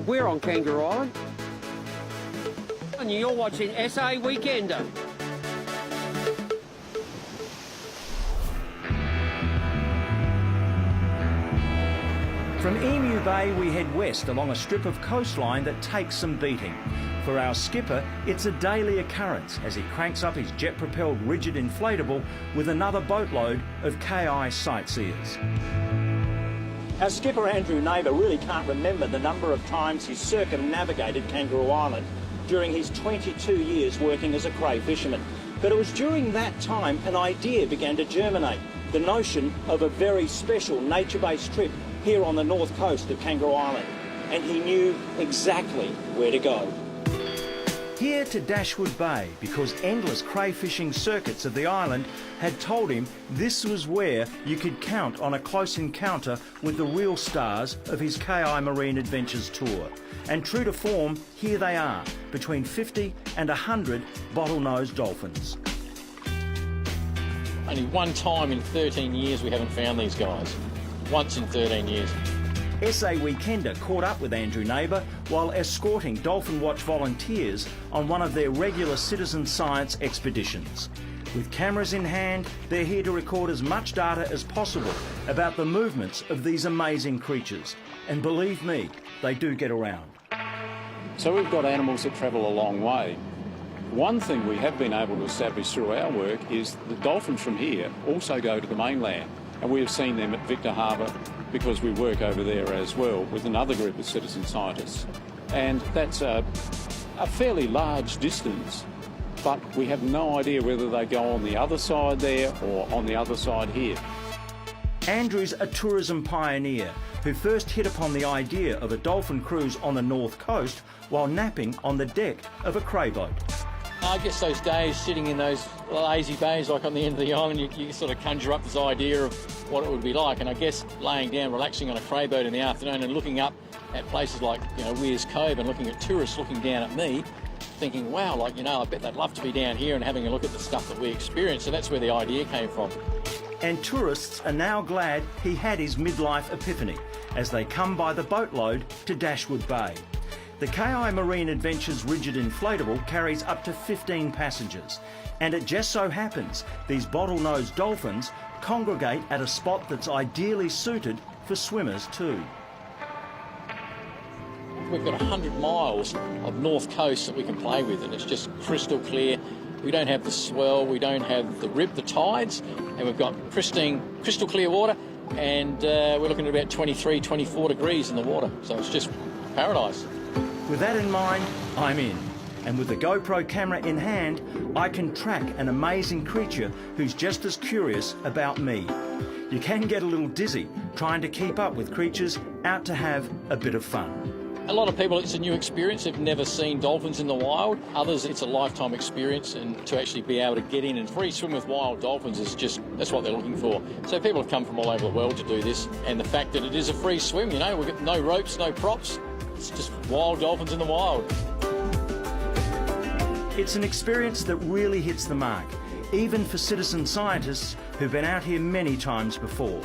We're on Kangaroo Island. And you're watching SA Weekender. From Emu Bay, we head west along a strip of coastline that takes some beating. For our skipper, it's a daily occurrence as he cranks up his jet-propelled rigid inflatable with another boatload of KI sightseers. Our skipper, Andrew Neighbour, really can't remember the number of times he's circumnavigated Kangaroo Island during his 22 years working as a cray fisherman. But it was during that time an idea began to germinate, the notion of a very special nature-based trip here on the north coast of Kangaroo Island, and he knew exactly where to go. Here to Dashwood Bay, because endless crayfishing circuits of the island had told him this was where you could count on a close encounter with the real stars of his KI Marine Adventures tour. And true to form, here they are, between 50 and 100 bottlenose dolphins. Only one time in 13 years we haven't found these guys. Once in 13 years. SA Weekender caught up with Andrew Neighbour while escorting Dolphin Watch volunteers on one of their regular citizen science expeditions. With cameras in hand, they're here to record as much data as possible about the movements of these amazing creatures. And believe me, they do get around. So we've got animals that travel a long way. One thing we have been able to establish through our work is the dolphins from here also go to the mainland. And we have seen them at Victor Harbour because we work over there as well with another group of citizen scientists. And that's a fairly large distance, but we have no idea whether they go on the other side there or on the other side here. Andrew's a tourism pioneer who first hit upon the idea of a dolphin cruise on the north coast while napping on the deck of a cray boat. I guess those days sitting in those lazy bays like on the end of the island, you sort of conjure up this idea of what it would be like. And I guess laying down, relaxing on a cray boat in the afternoon and looking up at places like, Weir's Cove and looking at tourists looking down at me, thinking, wow, I bet they'd love to be down here and having a look at the stuff that we experience. So that's where the idea came from. And tourists are now glad he had his midlife epiphany as they come by the boatload to Dashwood Bay. The KI Marine Adventures rigid inflatable carries up to 15 passengers, and it just so happens these bottlenose dolphins congregate at a spot that's ideally suited for swimmers too. We've got 100 miles of north coast that we can play with, and it's just crystal clear. We don't have the swell, we don't have the tides, and we've got pristine, crystal clear water, and we're looking at about 23, 24 degrees in the water, so it's just paradise. With that in mind, I'm in. And with the GoPro camera in hand, I can track an amazing creature who's just as curious about me. You can get a little dizzy trying to keep up with creatures out to have a bit of fun. A lot of people, it's a new experience. They've never seen dolphins in the wild. Others, it's a lifetime experience, and to actually be able to get in and free swim with wild dolphins is just, that's what they're looking for. So people have come from all over the world to do this, and the fact that it is a free swim, we've got no ropes, no props. It's just wild dolphins in the wild. It's an experience that really hits the mark, even for citizen scientists who've been out here many times before.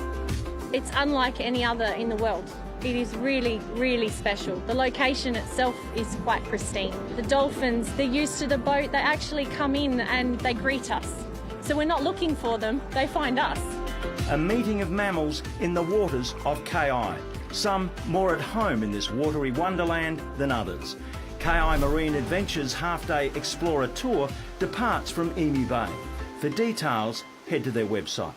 It's unlike any other in the world. It is really, really special. The location itself is quite pristine. The dolphins, they're used to the boat. They actually come in and they greet us. So we're not looking for them, they find us. A meeting of mammals in the waters of KI. Some more at home in this watery wonderland than others. KI Marine Adventures half-day explorer tour departs from Emu Bay. For details, head to their website.